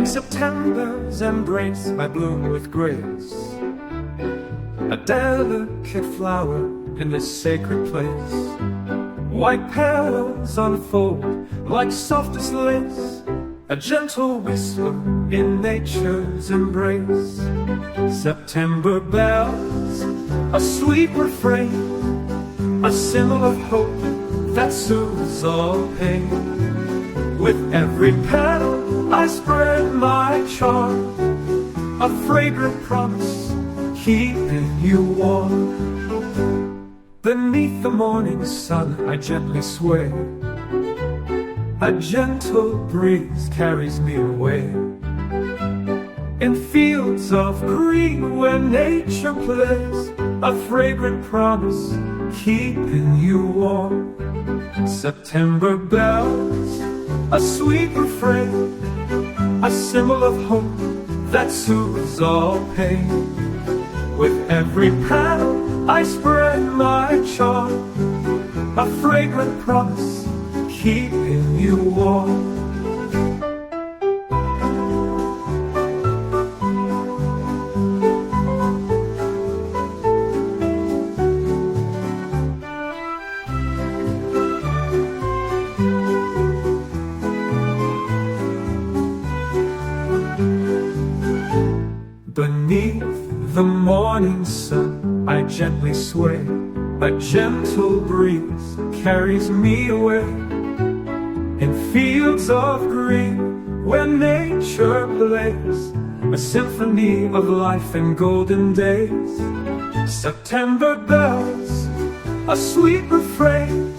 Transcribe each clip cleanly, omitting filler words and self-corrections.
In September's embrace I bloom with grace, a delicate flower in this sacred place. White petals unfold like softest lace, a gentle whisper in nature's embrace. September bells, a sweet refrain, a symbol of hope that soothes all pain. With every petal I spread my charm, a fragrant promise keeping you warm. Beneath the morning sun I gently sway, a gentle breeze carries me away. In fields of green where nature plays, a fragrant promise keeping you warm. September bells, a sweet refrain, a symbol of hope that soothes all pain. With every petal I spread my charm, a fragrant promise keeping you warm. Beneath the morning sun I gently sway, a gentle breeze carries me away. In fields of green where nature plays, a symphony of life and golden days. September bells, a sweet refrain,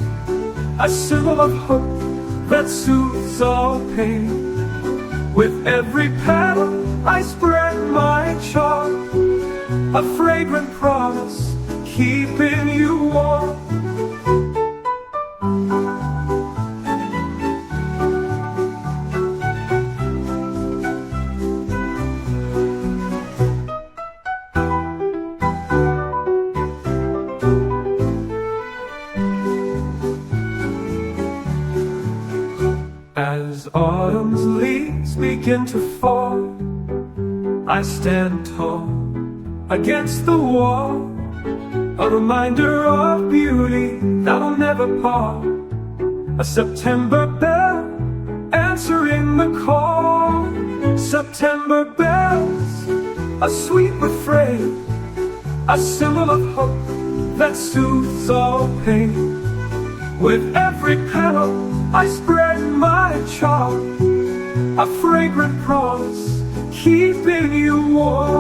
a symbol of hope that soothes all pain. With every petal I spread my charm, a fragrant promise keeping you warm. As autumn's leaves begin to fall, I stand tall against the wall, a reminder of beauty that'll never part. A September bell answering the call. September bells, a sweet refrain, a symbol of hope that soothes all pain. With every petal I spread my charm, a fragrant promise keeping you warm.